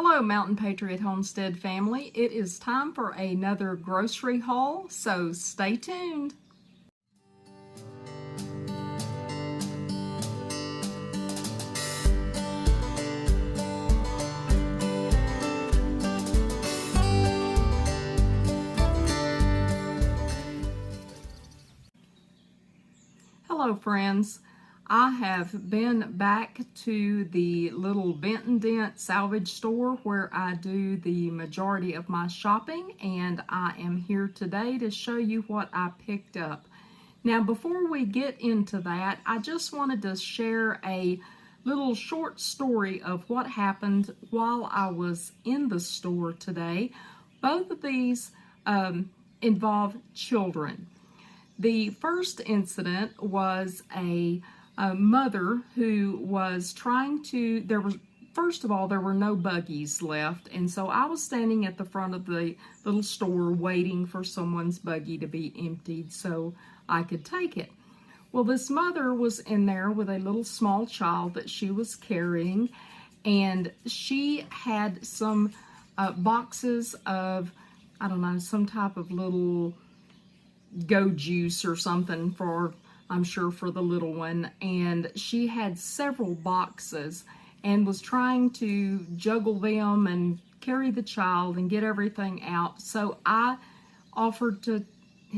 Hello, Mountain Patriot Homestead family. It is time for another grocery haul, so stay tuned. Hello, friends. I have been back to the little Benton Dent salvage store where I do the majority of my shopping, and I am here today to show you what I picked up. Now, before we get into that, I just wanted to share a little short story of what happened while I was in the store today. Both of these involve children. The first incident was a mother who was trying to, first of all, there were no buggies left, and so I was standing at the front of the little store waiting for someone's buggy to be emptied so I could take it. Well, this mother was in there with a little small child that she was carrying, and she had some boxes of, I don't know, some type of little go juice or something for, I'm sure, for the little one, and she had several boxes and was trying to juggle them and carry the child and get everything out. So I offered to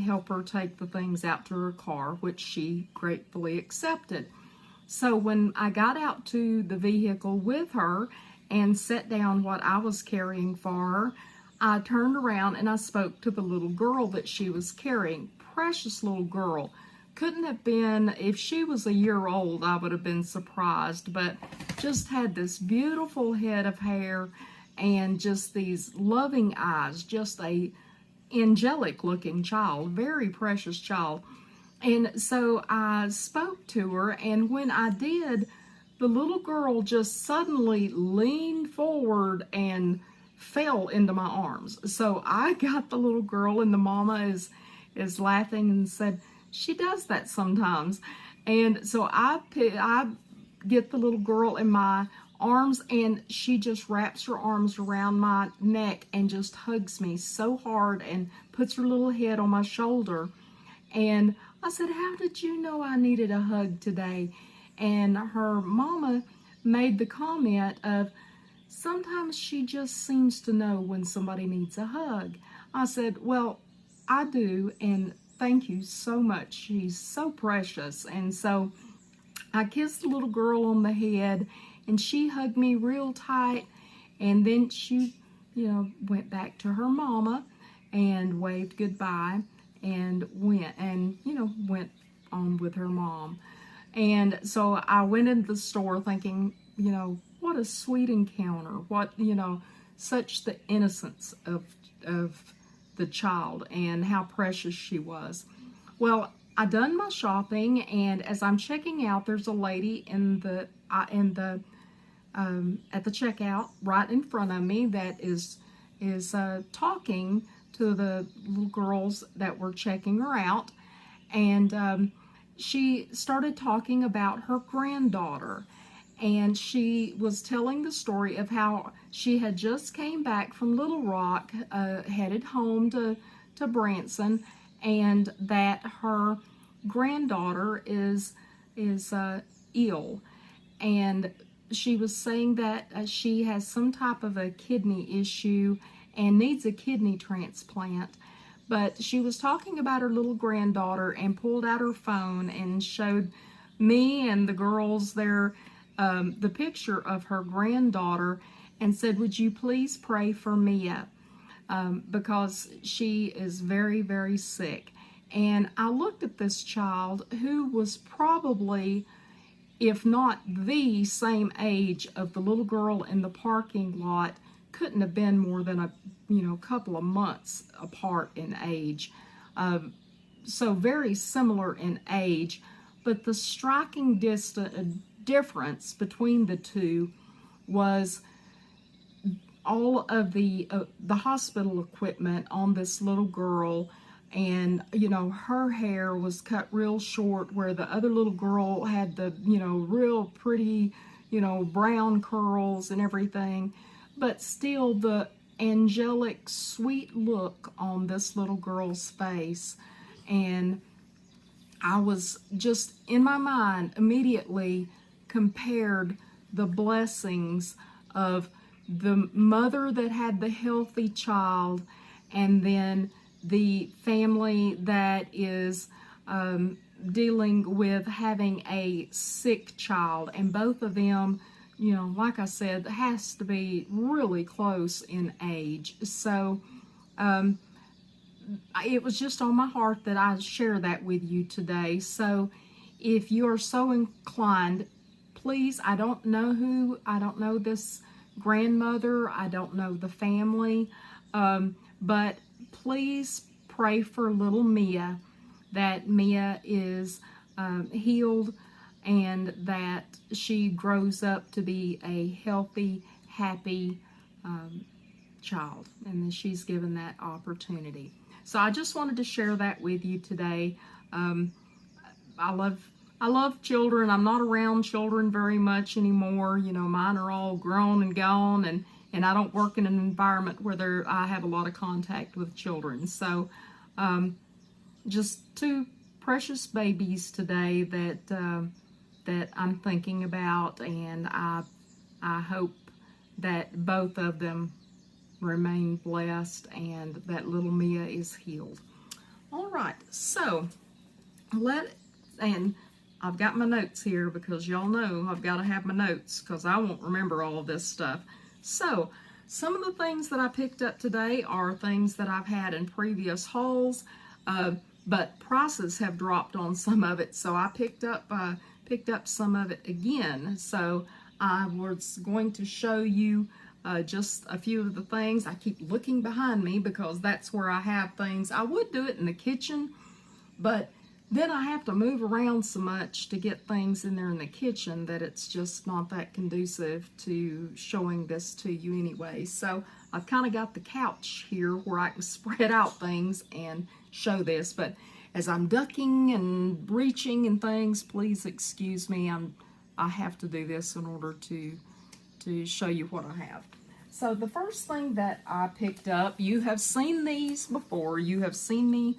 help her take the things out to her car, which she gratefully accepted. So when I got out to the vehicle with her and set down what I was carrying for her, I turned around and I spoke to the little girl that she was carrying. Precious little girl. Couldn't have been, if she was a year old, I would have been surprised, but just had this beautiful head of hair and just these loving eyes, just a angelic looking child, very precious child. And so I spoke to her, and when I did, the little girl just suddenly leaned forward and fell into my arms. So I got the little girl, and the mama is laughing and said, she does that sometimes. And so I get the little girl in my arms, and she just wraps her arms around my neck and just hugs me so hard and puts her little head on my shoulder. And I said, how did you know I needed a hug today? And her mama made the comment of, sometimes she just seems to know when somebody needs a hug. I said, well, I do, and thank you so much. She's so precious. And so I kissed the little girl on the head, and she hugged me real tight, and then she, went back to her mama and waved goodbye and went on with her mom. And so I went into the store thinking, what a sweet encounter. What, such the innocence of the child and how precious she was. Well, I done my shopping, and as I'm checking out, there's a lady at the checkout right in front of me that is talking to the little girls that were checking her out, and she started talking about her granddaughter. And she was telling the story of how she had just came back from Little Rock, headed home to Branson, and that her granddaughter is ill. And she was saying that she has some type of a kidney issue and needs a kidney transplant. But she was talking about her little granddaughter and pulled out her phone and showed me and the girls there the picture of her granddaughter and said, would you please pray for Mia, because she is very, very sick. And I looked at this child who was probably, if not the same age of the little girl in the parking lot, couldn't have been more than a couple of months apart in age. So very similar in age, but the striking difference between the two was all of the hospital equipment on this little girl. And her hair was cut real short, where the other little girl had the real pretty brown curls and everything. but still the angelic, sweet look on this little girl's face. And I was just, in my mind, immediately compared the blessings of the mother that had the healthy child, and then the family that is dealing with having a sick child. And both of them, you know, like I said, has to be really close in age. So it was just on my heart that I share that with you today. So if you are so inclined, please, I don't know this grandmother, I don't know the family, but please pray for little Mia, that Mia is healed and that she grows up to be a healthy, happy child, and that she's given that opportunity. So I just wanted to share that with you today. I love children. I'm not around children very much anymore. You know, mine are all grown and gone, and I don't work in an environment where I have a lot of contact with children. So just two precious babies today that I'm thinking about, and I hope that both of them remain blessed and that little Mia is healed. All right, so and I've got my notes here because y'all know I've got to have my notes because I won't remember all of this stuff. So some of the things that I picked up today are things that I've had in previous hauls, but prices have dropped on some of it, so I picked up some of it again. So I was going to show you just a few of the things. I keep looking behind me because that's where I have things. I would do it in the kitchen, but then I have to move around so much to get things in there in the kitchen that it's just not that conducive to showing this to you anyway. So I've kind of got the couch here where I can spread out things and show this, but as I'm ducking and reaching and things, please excuse me. I have to do this in order to show you what I have. So the first thing that I picked up, you have seen these before. You have seen me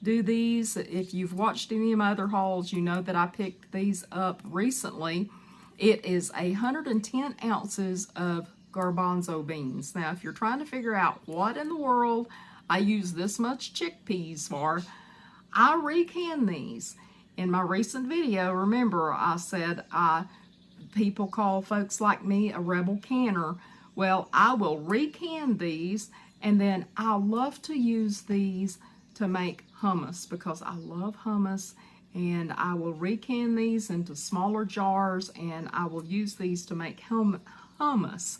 do these. If you've watched any of my other hauls, you know that I picked these up recently. It is 110 ounces of garbanzo beans. Now, if you're trying to figure out what in the world I use this much chickpeas for, I recan these. In my recent video, remember I said people call folks like me a rebel canner. Well, I will recan these, and then I love to use these to make hummus because I love hummus, and I will recan these into smaller jars and I will use these to make hummus.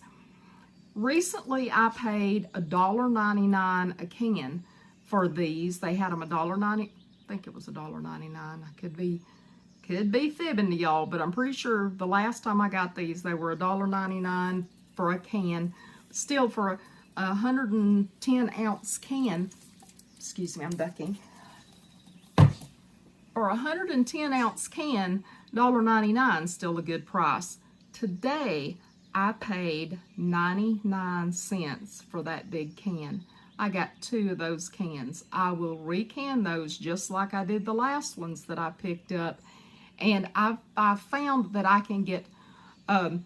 Recently I paid $1.99 a can for these. They had them $1.90, I think it was $1.99. I could be fibbing to y'all, but I'm pretty sure the last time I got these they were $1.99 for a can. Still, for a 110 ounce can, excuse me, I'm ducking. For a 110 ounce can, $1.99 still a good price. Today I paid 99 cents for that big can. I got 2 of those cans. I will recan those just like I did the last ones that I picked up, and I found that I can get about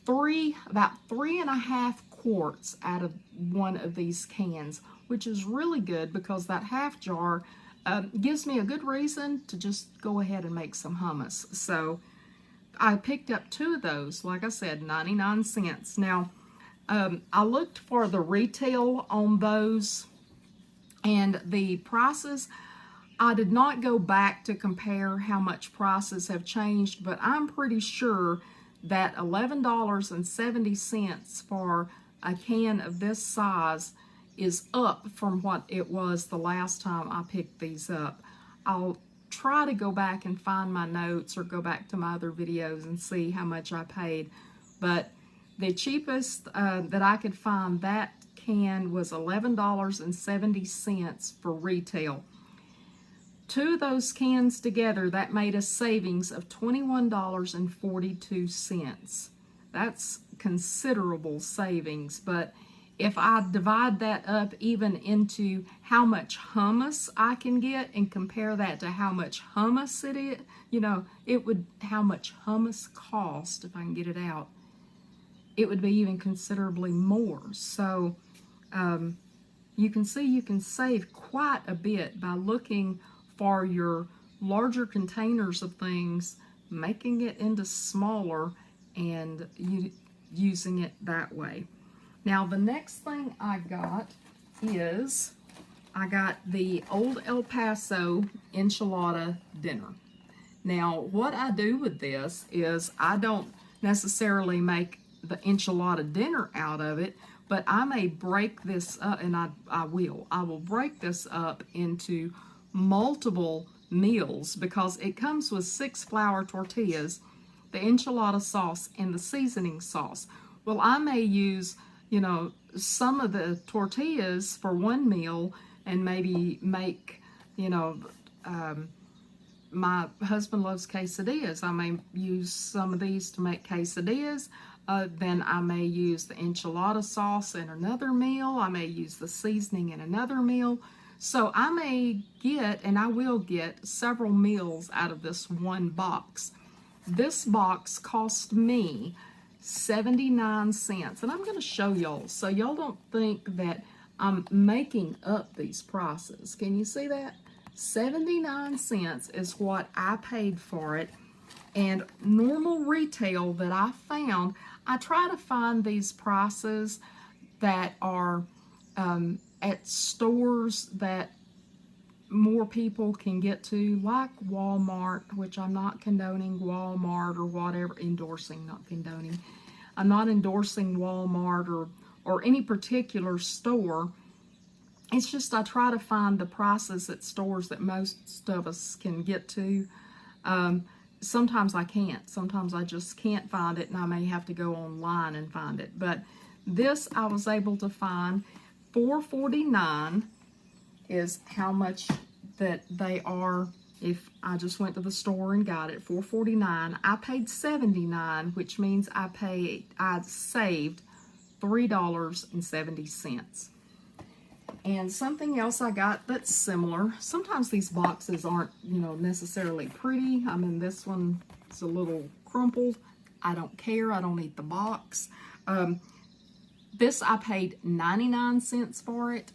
3.5 quarts out of one of these cans, which is really good because that half jar gives me a good reason to just go ahead and make some hummus. So I picked up 2 of those, like I said, 99 cents. Now, I looked for the retail on those and the prices. I did not go back to compare how much prices have changed, but I'm pretty sure that $11.70 for a can of this size is up from what it was the last time I picked these up. I'll try to go back and find my notes or go back to my other videos and see how much I paid, but the cheapest that I could find, that can was $11.70 for retail. 2 of those cans together, that made a savings of $21.42. That's considerable savings. But if I divide that up even into how much hummus I can get and compare that to how much hummus it is, it would, how much hummus cost, if I can get it out, it would be even considerably more. So you can see you can save quite a bit by looking for your larger containers of things, making it into smaller, and using it that way. Now the next thing I got is I got the Old El Paso enchilada dinner. Now what I do with this is I don't necessarily make the enchilada dinner out of it, but I may break this up, and I will break this up into multiple meals because it comes with 6 flour tortillas, the enchilada sauce, and the seasoning sauce. Well, I may use, some of the tortillas for one meal and maybe make, my husband loves quesadillas. I may use some of these to make quesadillas. Then I may use the enchilada sauce in another meal. I may use the seasoning in another meal. So I may get, and I will get, several meals out of this one box. This box cost me 79 cents, and I'm going to show y'all so y'all don't think that I'm making up these prices. Can you see that? 79 cents is what I paid for it. And normal retail that I found, I try to find these prices that are at stores that more people can get to, like Walmart, which I'm not condoning Walmart or whatever, endorsing, not condoning. I'm not endorsing Walmart or any particular store. It's just I try to find the prices at stores that most of us can get to. Sometimes I can't. Sometimes I just can't find it, and I may have to go online and find it. But this I was able to find. $4.49 is how much that they are. If I just went to the store and got it, $4.49. I paid $79, which means I saved $3.70. And something else I got that's similar. Sometimes these boxes aren't, necessarily pretty. I mean, this one is a little crumpled. I don't care. I don't eat the box. This I paid 99 cents for it.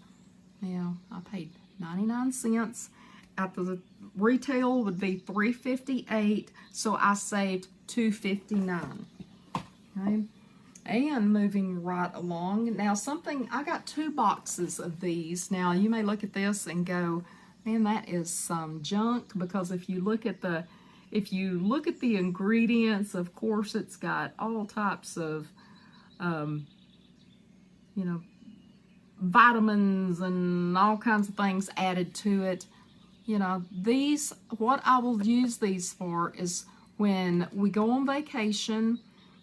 Yeah, I paid 99 cents. At the retail would be $3.58, so I saved $2.59. Okay. And moving right along, now I got 2 boxes of these. Now you may look at this and go, man, that is some junk, because if you look at the ingredients, of course it's got all types of vitamins and all kinds of things added to it. What I will use these for is when we go on vacation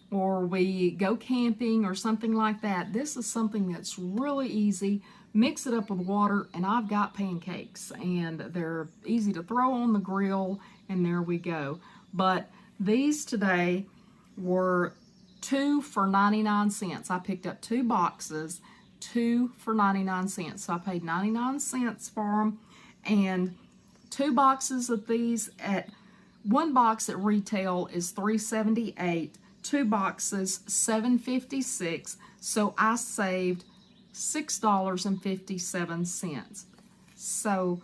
or we go camping or something like that. This is something that's really easy. Mix it up with water, and I've got pancakes, and they're easy to throw on the grill, and there we go. But these today were 2 for 99 cents. I picked up 2 boxes, 2 for 99 cents. So I paid 99 cents for them, and 2 boxes of these one box at retail is $3.78. 2 boxes, $7.56. So I saved $6.57. So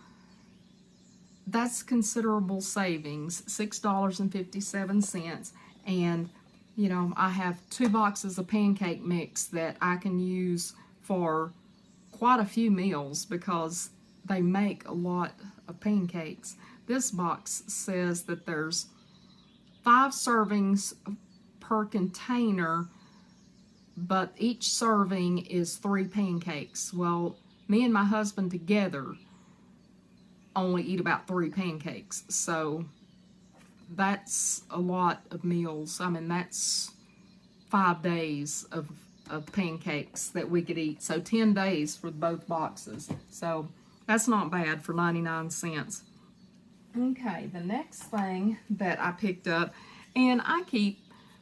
that's considerable savings, $6.57. And I have 2 boxes of pancake mix that I can use for quite a few meals because they make a lot of pancakes. This box says that there's 5 servings per container, but each serving is 3 pancakes. Well, me and my husband together only eat about 3 pancakes, so that's a lot of meals. I mean, that's 5 days of pancakes that we could eat, so 10 days for both boxes. So that's not bad for 99 cents. Okay, the next thing that I picked up, and I keep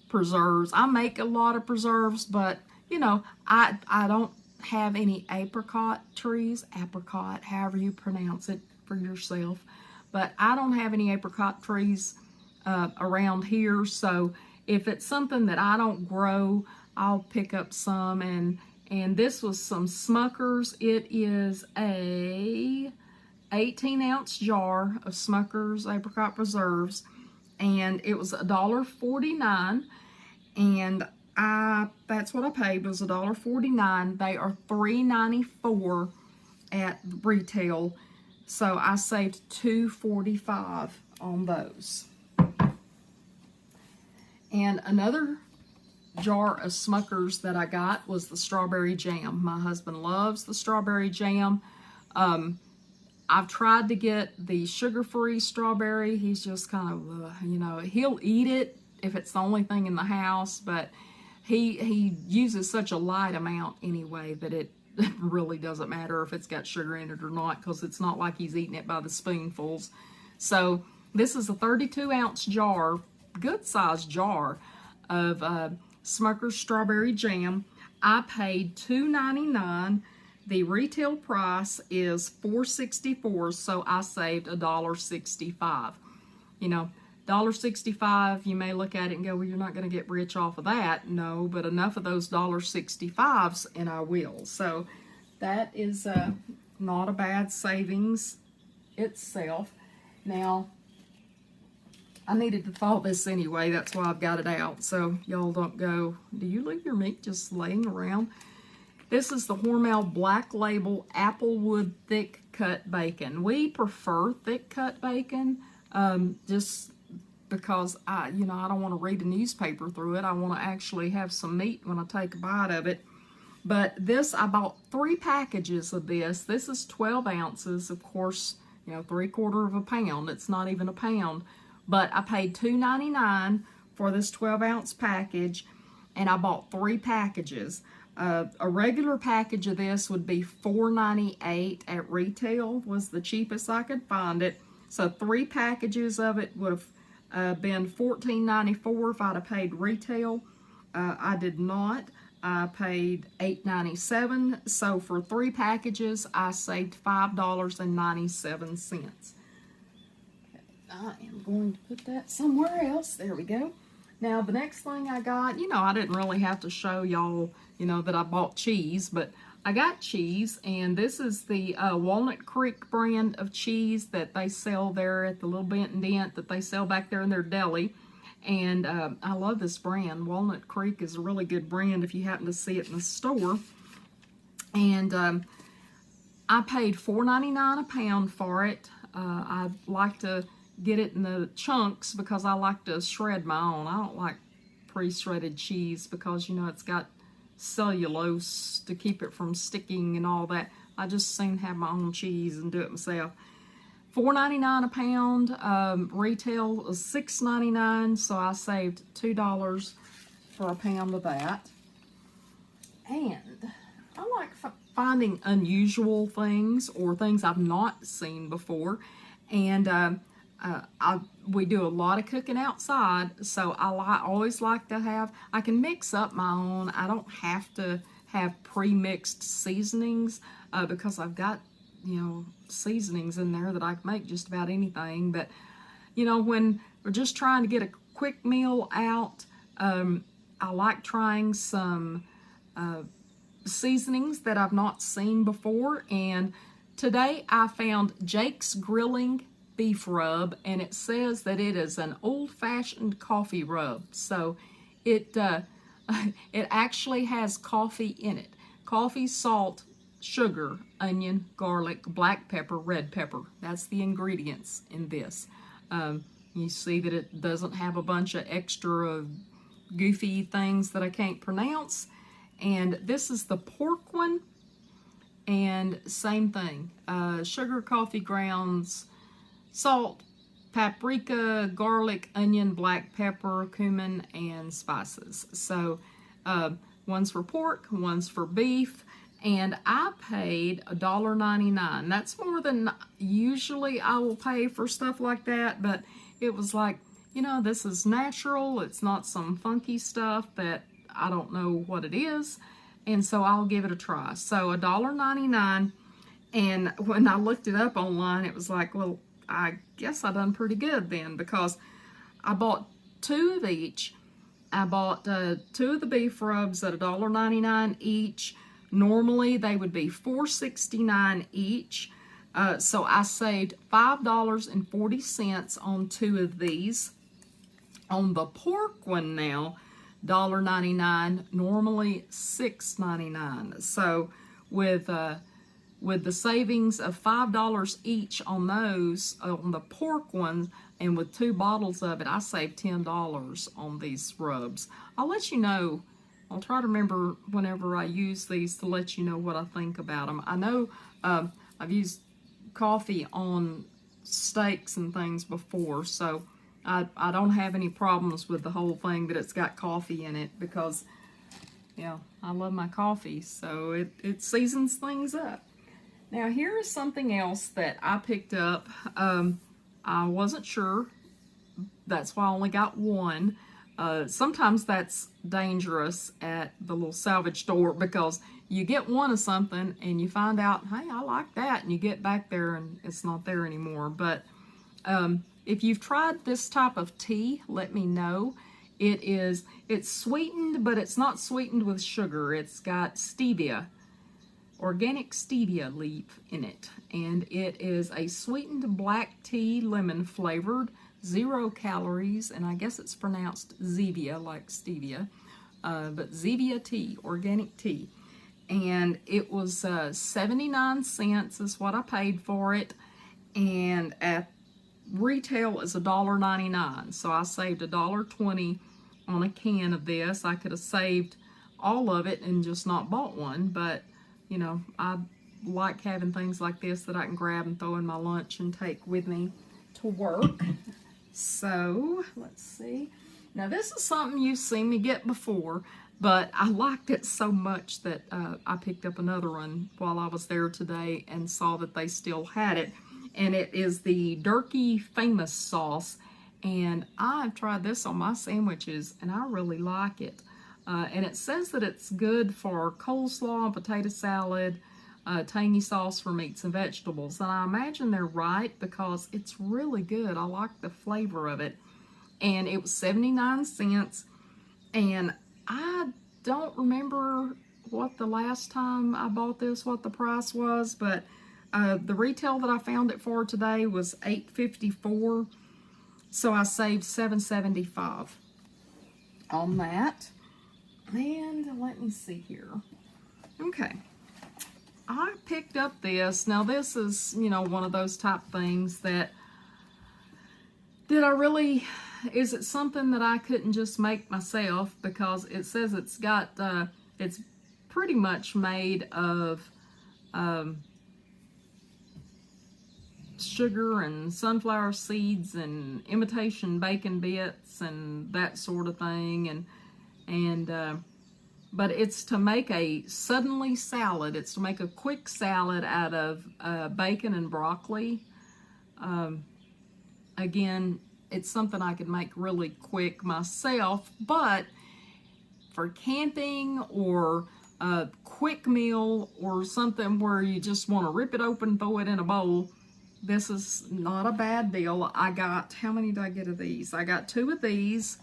preserves. I make a lot of preserves, but you know, I don't have any apricot trees, apricot, however you pronounce it for yourself. But I don't have any apricot trees around here, so if it's something that I don't grow, I'll pick up some. And this was some Smuckers. It is a 18-ounce jar of Smuckers apricot preserves, and it was $1.49, and that's what I paid, was $1.49. They are $3.94 at retail, so I saved $2.45 on those. And another jar of Smuckers that I got was the strawberry jam. My husband loves the strawberry jam. I've tried to get the sugar-free strawberry. He's just kind of, you know, he'll eat it if it's the only thing in the house, but he uses such a light amount anyway that it really doesn't matter if it's got sugar in it or not, because it's not like he's eating it by the spoonfuls. So this is a 32-ounce jar, good-sized jar of Smucker's strawberry jam. I paid $2.99. The retail price is $4.64, so I saved $1.65. You know, $1.65, you may look at it and go, well, you're not going to get rich off of that. No, but enough of those $1.65s and I will. So that is not a bad savings itself. Now, I needed to thaw this anyway. That's why I've got it out. So y'all don't go, do you leave your meat just laying around? This is the Hormel Black Label Applewood Thick Cut Bacon. We prefer thick cut bacon, just because I don't want to read a newspaper through it. I want to actually have some meat when I take a bite of it. But this, I bought 3 packages of this. This is 12 ounces, of course, you know, 3/4 of a pound. It's not even a pound. But I paid $2.99 for this 12-ounce package, and I bought 3 packages. A regular package of this would be $4.98 at retail, was the cheapest I could find it. So 3 packages of it would have been $14.94 if I'd have paid retail. I did not. I paid $8.97. So for 3 packages, I saved $5.97. I am going to put that somewhere else. There we go. Now, the next thing I got, you know, I didn't really have to show y'all, you know, that I bought cheese, but I got cheese, and this is the Walnut Creek brand of cheese that they sell there at the Little Benton Dent, that they sell back there in their deli. And I love this brand. Walnut Creek is a really good brand if you happen to see it in the store. And I paid $4.99 a pound for it. I like to get it in the chunks because I like to shred my own. I don't like pre-shredded cheese because, you know, it's got cellulose to keep it from sticking and all that. I just soon have my own cheese and do it myself. $4.99 a pound. Retail was $6.99, so I saved $2 for a pound of that. And I like finding unusual things or things I've not seen before. And we do a lot of cooking outside, so I always like to have, I can mix up my own. I don't have to have pre-mixed seasonings because I've got, you know, seasonings in there that I can make just about anything. But, you know, when we're just trying to get a quick meal out, I like trying some seasonings that I've not seen before. And today I found Jake's Grilling beef rub, and it says that it is an old-fashioned coffee rub. So it actually has coffee in it. Coffee, salt, sugar, onion, garlic, black pepper, red pepper. That's the ingredients in this. You see that it doesn't have a bunch of extra goofy things that I can't pronounce. And this is the pork one, and same thing. Sugar, coffee grounds, salt, paprika, garlic, onion, black pepper, cumin, and spices. So one's for pork, one's for beef, and I paid $1.99. That's more than usually I will pay for stuff like that, but it was like, you know, this is natural. It's not some funky stuff that I don't know what it is. And so I'll give it a try. So $1.99. And when I looked it up online, it was like, well, I guess I done pretty good then, because I bought 2 of each. I bought 2 of the beef rubs at $1.99 each. Normally they would be $4.69 each. So I saved $5.40 on 2 of these. On the pork one now, $1.99, normally $6.99. So with the savings of $5 each on those, on the pork ones, and with 2 bottles of it, I saved $10 on these rubs. I'll let you know. I'll try to remember whenever I use these to let you know what I think about them. I know I've used coffee on steaks and things before, so I don't have any problems with the whole thing that it's got coffee in it, because, yeah, I love my coffee, so it seasons things up. Now, here is something else that I picked up. I wasn't sure. That's why I only got one. Sometimes that's dangerous at the little salvage store, because you get one of something and you find out, hey, I like that, and you get back there and it's not there anymore. But if you've tried this type of tea, let me know. It's sweetened, but it's not sweetened with sugar. It's got stevia, organic stevia leaf in it, and it is a sweetened black tea, lemon flavored, 0 calories, and I guess it's pronounced Zevia, like stevia, but Zevia tea, organic tea. And it was 79 cents is what I paid for it, and at retail is $1.99, so I saved $1.20 on a can of this. I could have saved all of it and just not bought one, but you know, I like having things like this that I can grab and throw in my lunch and take with me to work. So let's see. Now this is something you've seen me get before, but I liked it so much that I picked up another one while I was there today and saw that they still had it. And it is the Durkee Famous sauce, and I've tried this on my sandwiches and I really like it. And it says that it's good for coleslaw, potato salad, tangy sauce for meats and vegetables. And I imagine they're right, because it's really good. I like the flavor of it. And it was 79 cents. And I don't remember what the last time I bought this, what the price was, but the retail that I found it for today was $8.54. So I saved $7.75 on that. And let me see here. Okay. I picked up this. Now this is, you know, one of those type things that, is it something that I couldn't just make myself? Because it says it's got, it's pretty much made of sugar and sunflower seeds and imitation bacon bits and that sort of thing, but it's to make a suddenly salad. It's to make a quick salad out of bacon and broccoli. Again, it's something I could make really quick myself, but for camping or a quick meal or something where you just want to rip it open, throw it in a bowl, this is not a bad deal. I got, how many did I get of these? I got 2 of these.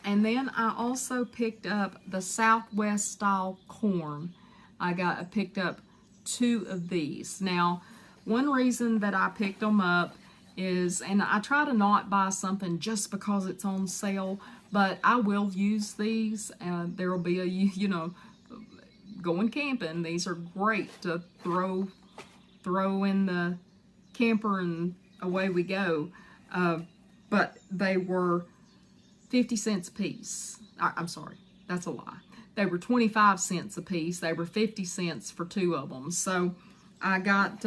And then I also picked up the Southwest style corn. I picked up 2 of these. Now, one reason that I picked them up is, and I try to not buy something just because it's on sale, but I will use these. There will be a, you know, going camping. These are great to throw in the camper and away we go. But they were 50 cents a piece. I'm sorry, that's a lie. They were 25 cents a piece. They were 50 cents for 2 of them. So I got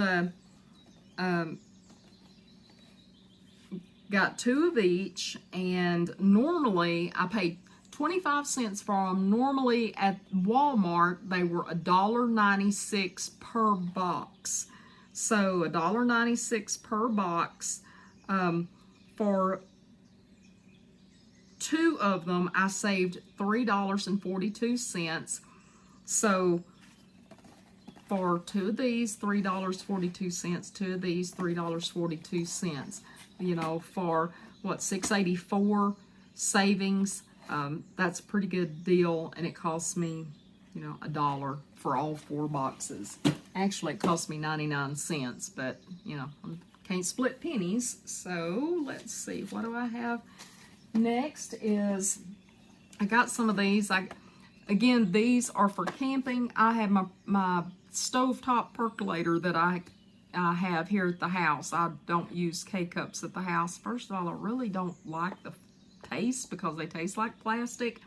2 of each, and normally I paid 25 cents for them. Normally at Walmart they were $1.96 per box. So $1.96 per box for 2 of them, I saved $3.42. So for 2 of these, $3.42, 2 of these, $3.42. You know, for what, $6.84 savings. That's a pretty good deal, and it cost me, you know, $1 for all 4 boxes. Actually, it cost me 99 cents, but, you know, I can't split pennies. So let's see, what do I have? Next is, I got some of these. Again, these are for camping. I have my stovetop percolator that I have here at the house. I don't use K-cups at the house. First of all, I really don't like the taste because they taste like plastic.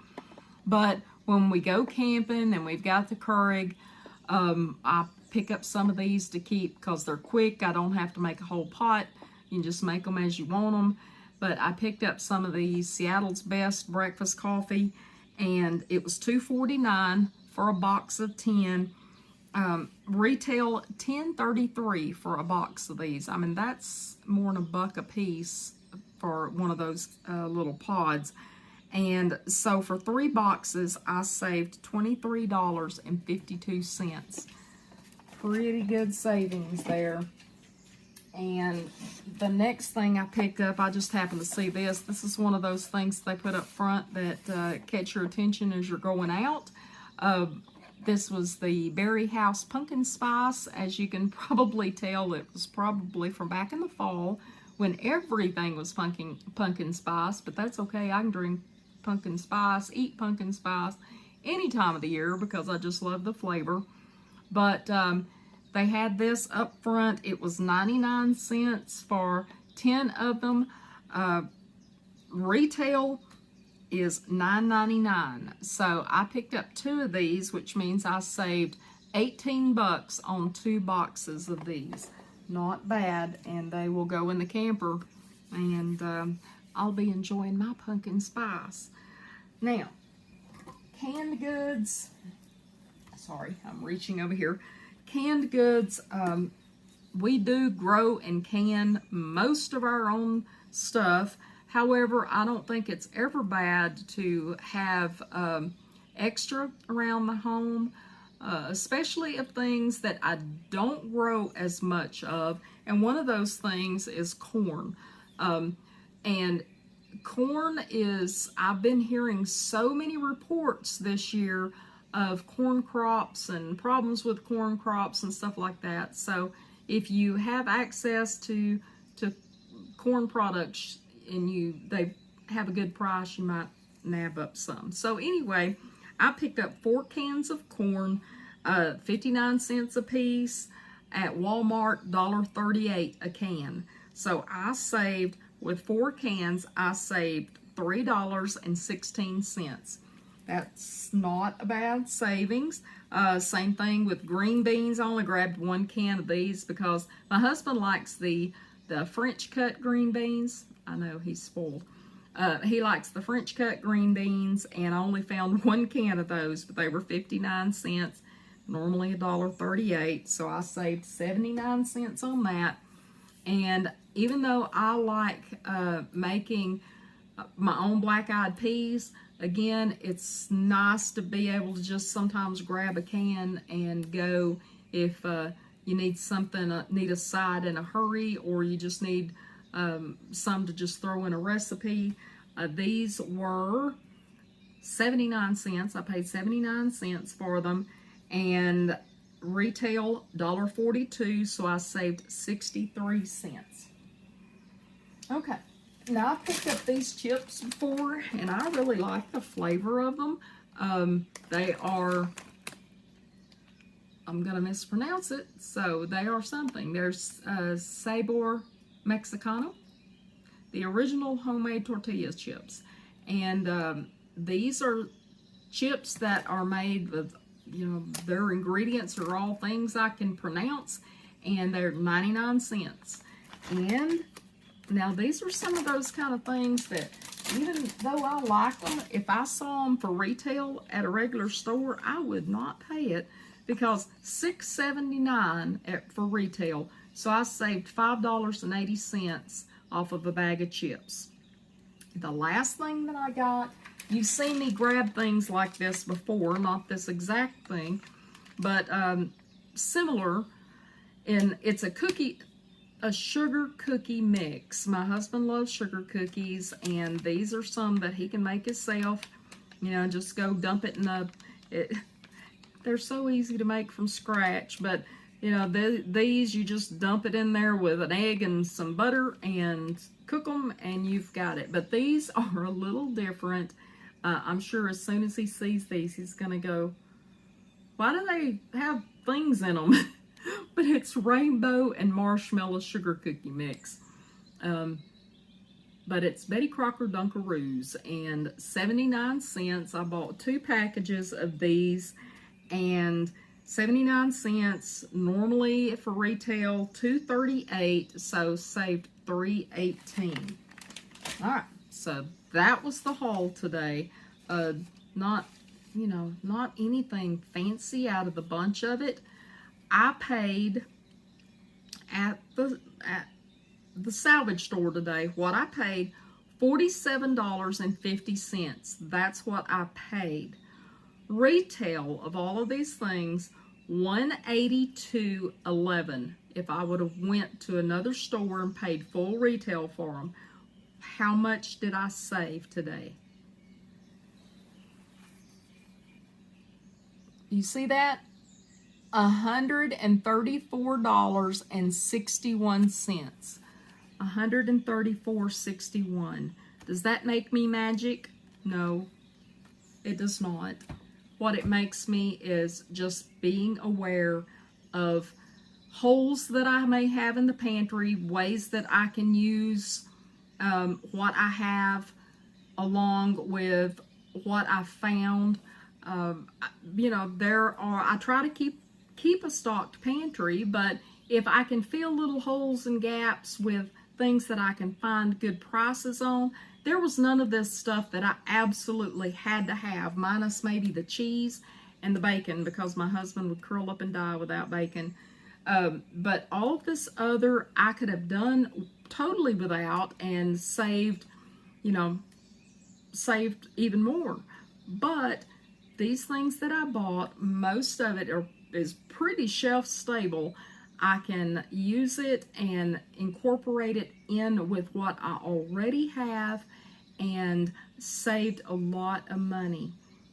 But when we go camping and we've got the Keurig, I pick up some of these to keep because they're quick. I don't have to make a whole pot. You can just make them as you want them. But I picked up some of these Seattle's Best breakfast coffee, and it was $2.49 for a box of 10. Retail $10.33 for a box of these. I mean, that's more than $1 a piece for one of those little pods. And so for 3 boxes, I saved $23.52. Pretty good savings there. And the next thing I picked up, I just happened to see this. This is one of those things they put up front that catch your attention as you're going out. This was the Berry House Pumpkin Spice. As you can probably tell, it was probably from back in the fall when everything was pumpkin spice, but that's okay. I can drink pumpkin spice, eat pumpkin spice any time of the year because I just love the flavor. But they had this up front. It was 99 cents for 10 of them. Retail is $9.99. So I picked up 2 of these, which means I saved 18 bucks on 2 boxes of these. Not bad, and they will go in the camper, and I'll be enjoying my pumpkin spice. Now, canned goods. Sorry, I'm reaching over here. Canned goods, we do grow and can most of our own stuff. However, I don't think it's ever bad to have extra around the home, especially of things that I don't grow as much of. And one of those things is corn. And corn is, I've been hearing so many reports this year of corn crops and problems with corn crops and stuff like that. So if you have access to corn products and they have a good price, you might nab up some. So anyway, I picked up 4 cans of corn, 59 cents a piece. At Walmart, $1.38 a can. So I saved, with 4 cans, I saved $3.16. That's not a bad savings. Same thing with green beans. I only grabbed 1 can of these because my husband likes the French cut green beans. I know he's spoiled. He likes the French cut green beans, and I only found 1 can of those, but they were 59 cents, normally $1.38, so I saved 79 cents on that. And even though I like making my own black-eyed peas, again, it's nice to be able to just sometimes grab a can and go if you need something, need a side in a hurry, or you just need some to just throw in a recipe. These were 79 cents. I paid 79 cents for them, and retail $1.42, so I saved 63 cents. Okay, now I picked up these chips before, and I really like the flavor of them. They are, I'm gonna mispronounce it, so they are something. There's Sabor Mexicano, the original homemade tortilla chips. And these are chips that are made with, you know, their ingredients are all things I can pronounce, and they're 99 cents. And now these are some of those kind of things that, even though I like them, if I saw them for retail at a regular store, I would not pay it, because $6.79 for retail. So I saved $5.80 off of a bag of chips. The last thing that I got, you've seen me grab things like this before, not this exact thing, but similar, and it's a sugar cookie mix. My husband loves sugar cookies, and these are some that he can make himself. You know, just go dump it in they're so easy to make from scratch, but you know, these you just dump it in there with an egg and some butter and cook them, and you've got it. But these are a little different. I'm sure as soon as he sees these, he's gonna go, why do they have things in them? But it's rainbow and marshmallow sugar cookie mix. But it's Betty Crocker Dunkaroos, and 79 cents. I bought 2 packages of these, and 79 cents. Normally for retail $2.38, so saved $3.18. All right, so that was the haul today. Not, you know, not anything fancy out of the bunch of it. I paid at the salvage store today, what I paid, $47.50. That's what I paid. Retail of all of these things, $182.11. If I would have went to another store and paid full retail for them, how much did I save today? You see that? $134.61. $134.61. Does that make me magic? No, it does not. What it makes me is just being aware of holes that I may have in the pantry, ways that I can use what I have along with what I found. You know, I try to keep a stocked pantry, but if I can fill little holes and gaps with things that I can find good prices on, there was none of this stuff that I absolutely had to have, minus maybe the cheese and the bacon, because my husband would curl up and die without bacon. But all of this other I could have done totally without and saved, you know, saved even more. But these things that I bought, most of it is pretty shelf stable. I can use it and incorporate it in with what I already have and saved a lot of money.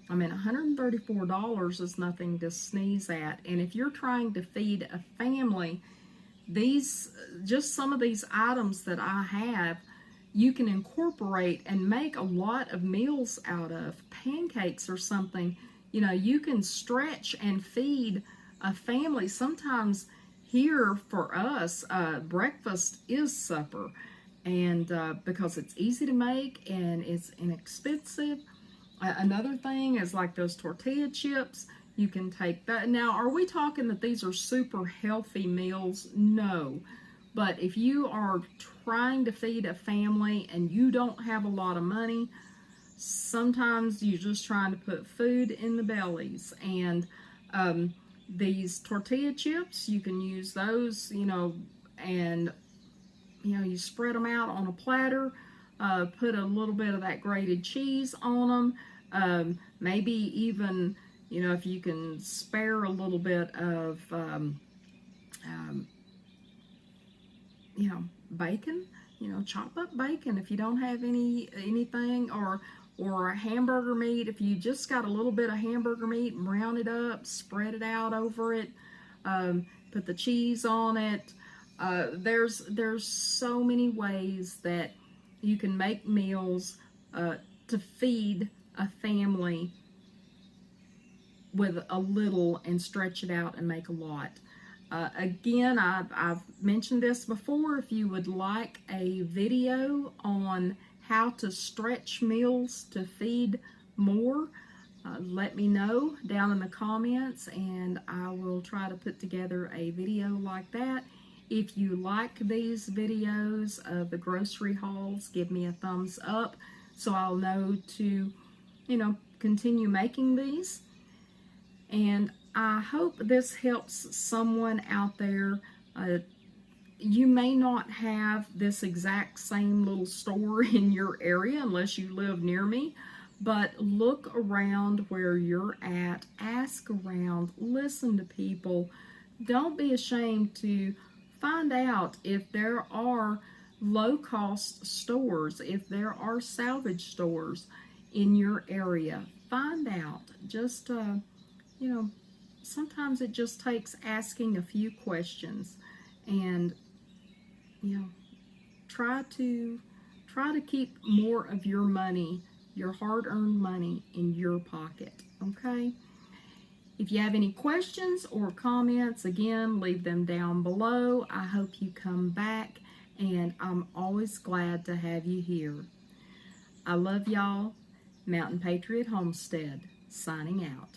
I mean, $134 is nothing to sneeze at. And if you're trying to feed a family, just some of these items that I have, you can incorporate and make a lot of meals out of. Pancakes or something, you know, you can stretch and feed a family. Sometimes here for us, breakfast is supper, and because it's easy to make and it's inexpensive. Another thing is like those tortilla chips. You can take that. Now, are we talking that these are super healthy meals? No. But if you are trying to feed a family and you don't have a lot of money, sometimes you're just trying to put food in the bellies. And these tortilla chips, you can use those, you know, and, you know, you spread them out on a platter, put a little bit of that grated cheese on them, maybe even, you know, if you can spare a little bit of, you know, bacon, you know, chop up bacon if you don't have anything, or a hamburger meat. If you just got a little bit of hamburger meat, brown it up, spread it out over it, put the cheese on it. There's so many ways that you can make meals to feed a family with a little and stretch it out and make a lot. Again, I've mentioned this before. If you would like a video on how to stretch meals to feed more, let me know down in the comments, and I will try to put together a video like that. If you like these videos of the grocery hauls, give me a thumbs up so I'll know to, you know, continue making these. And I hope this helps someone out there You may not have this exact same little store in your area unless you live near me, but look around where you're at, ask around, listen to people. Don't be ashamed to find out if there are low cost stores, if there are salvage stores in your area. Find out. Just, you know, sometimes it just takes asking a few questions, and you know, try to keep more of your money, your hard-earned money, in your pocket. Okay. If you have any questions or comments, again, leave them down below. I hope you come back, and I'm always glad to have you here. I love y'all. Mountain Patriot Homestead, signing out.